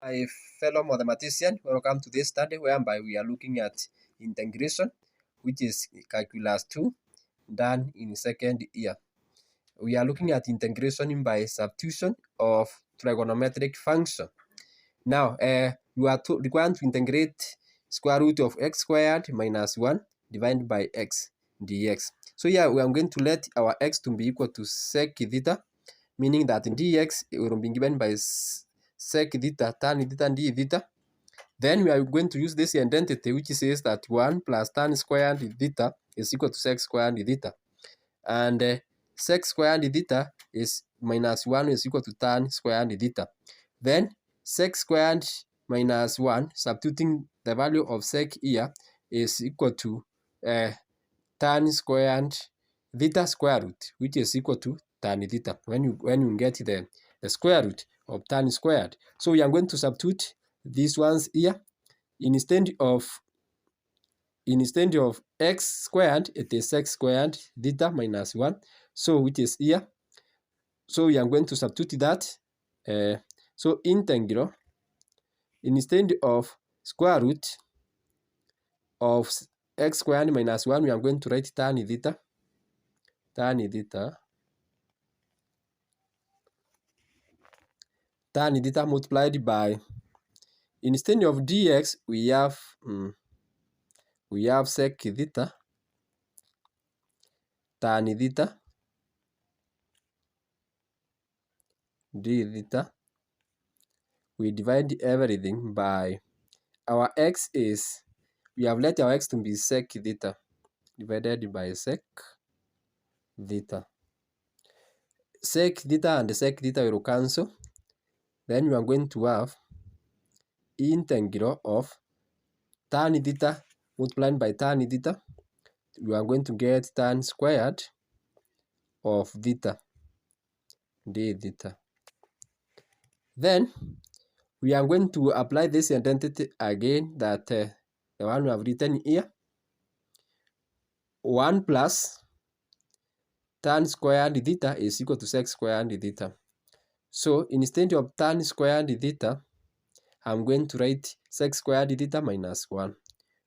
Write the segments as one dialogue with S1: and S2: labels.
S1: my fellow mathematician. Welcome to this study whereby we are looking at integration, which is calculus 2, done in second year. We are looking at integration by substitution of trigonometric function. Now, you are required to integrate square root of x squared minus 1 divided by x dx. So here we are going to let our x to be equal to sec theta, meaning that dx will be given by sec theta tan theta d theta. Then we are going to use this identity which says that 1 plus tan squared theta is equal to sec squared theta. And sec squared theta is minus 1 is equal to tan squared theta. Then sec squared minus 1, substituting the value of sec here, is equal to tan squared theta square root, which is equal to tan theta when you get the square root of tan squared. So we are going to substitute these ones here. Instead of x squared, it is sec squared theta minus 1, so which is here. So we are going to substitute that. So integral, instead of square root of x squared minus 1, we are going to write tan theta. Tan theta multiplied by, instead of dx, we have sec theta, tan theta, d theta. We divide everything by our x is, we have let our x to be sec theta divided by sec theta. Sec theta and sec theta will cancel. Then we are going to have integral of tan theta multiplied by tan theta. We are going to get tan squared of theta d theta. Then we are going to apply this identity again, that the one we have written here. 1 plus tan squared theta is equal to sec squared theta. So instead of tan squared theta, I'm going to write sec squared theta minus 1.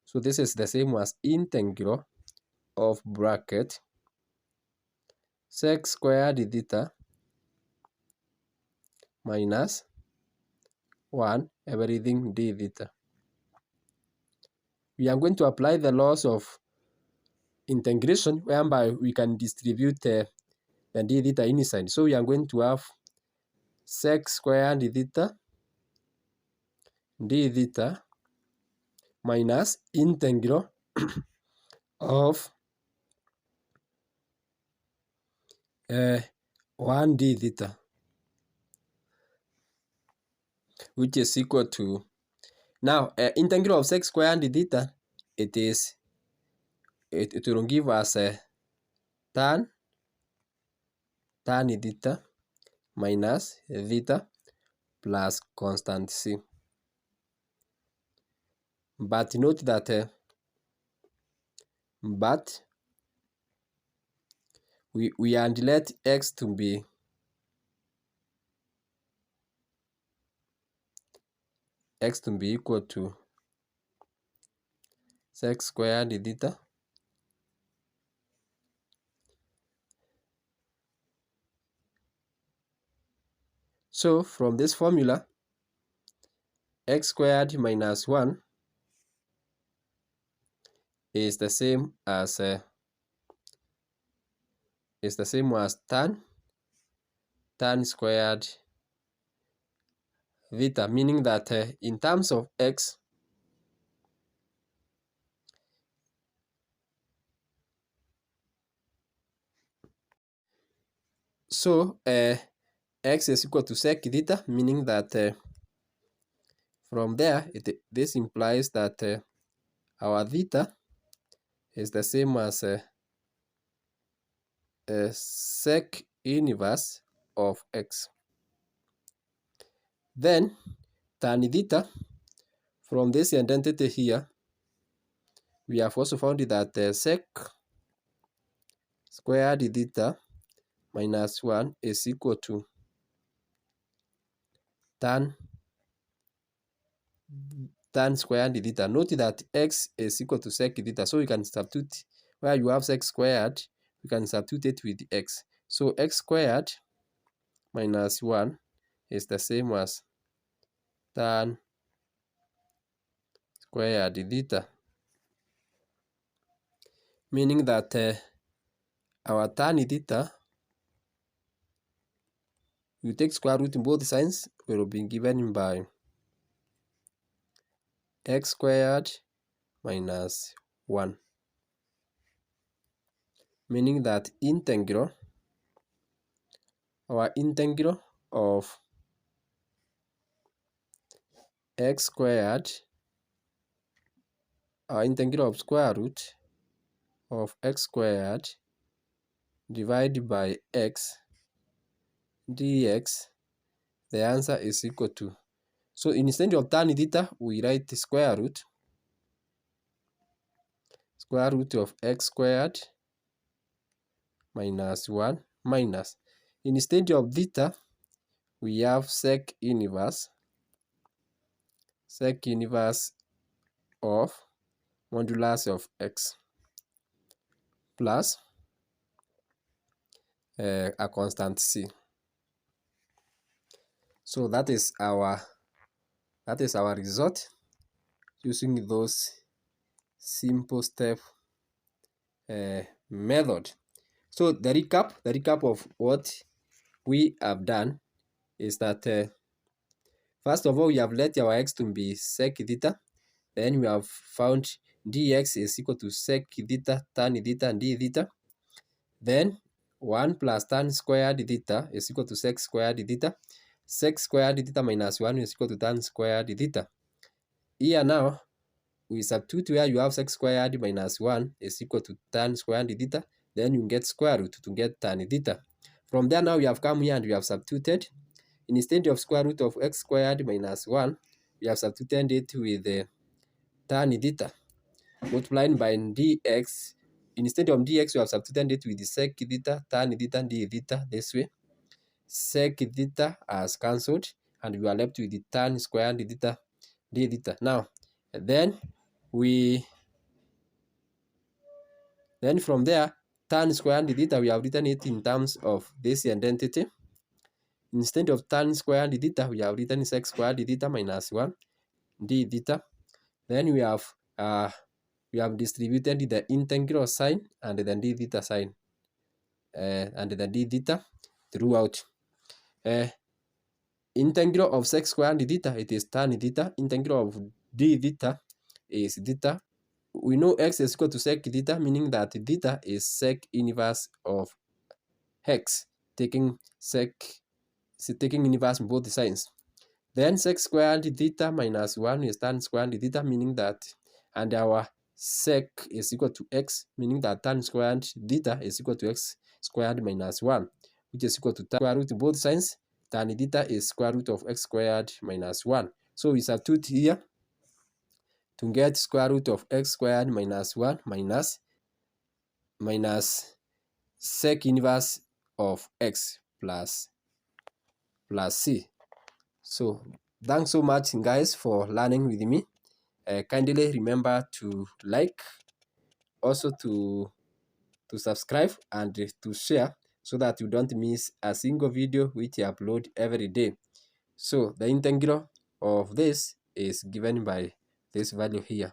S1: So this is the same as integral of bracket sec squared theta minus 1 everything d theta. We are going to apply the laws of integration whereby we can distribute the d theta inside. So we are going to have sec squared theta d theta minus integral of 1 d theta, which is equal to, now integral of sec squared theta, it will give us tan theta minus theta plus constant c. But note that we are let x to be equal to sec squared theta so from this formula, x squared minus 1 is the same as tan squared theta, meaning that in terms of x, so x is equal to sec theta, meaning that from there this implies that our theta is the same as sec inverse of x. Then tan theta, from this identity here, we have also found that sec squared theta minus 1 is equal to tan tan squared theta. Note that x is equal to sec theta, so you can substitute where you have sec squared, you can substitute it with x. So x squared minus 1 is the same as tan squared theta, meaning that our tan theta, you take square root in both sides, will be given by x squared minus 1, meaning that our integral of x squared, our integral of square root of x squared divided by x dx, the answer is equal to, so instead of tan theta, we write square root of x squared minus 1 minus, instead of theta, we have sec inverse of modulus of x plus a constant c. So that is our result using those simple step method. So the recap of what we have done is that first of all, we have let our x to be sec theta. Then we have found dx is equal to sec theta, tan theta, and d theta. Then 1 plus tan squared theta is equal to sec squared theta. Sec squared theta minus 1 is equal to tan squared theta. Here now, we substitute where you have sec squared minus 1 is equal to tan squared theta. Then you get square root to get tan theta. From there now, we have come here and we have substituted. Instead of square root of x squared minus 1, we have substituted it with tan theta multiplied by dx. Instead of dx, we have substituted it with sec theta, tan theta, and d theta this way. Sec theta has cancelled, and we are left with the tan squared theta, d theta. Now, then from there, tan squared theta, we have written it in terms of this identity. Instead of tan squared theta, we have written sec squared theta minus 1 d theta. Then we have distributed the integral sign and the d theta sign and the d theta throughout. Integral of sec squared theta, it is tan theta. Integral of d theta is theta. We know x is equal to sec theta, meaning that theta is sec inverse of x, taking inverse on both sides. Then sec squared theta minus 1 is tan squared theta, meaning that, and our sec is equal to x, meaning that tan squared theta is equal to x squared minus 1, which is equal to square root both sides. Tan theta is square root of x squared minus 1. So we substitute here to get square root of x squared minus 1 minus sec inverse of x plus c. So thanks so much, guys, for learning with me. Kindly remember to like, also to subscribe and to share, so that you don't miss a single video which I upload every day. So the integral of this is given by this value here.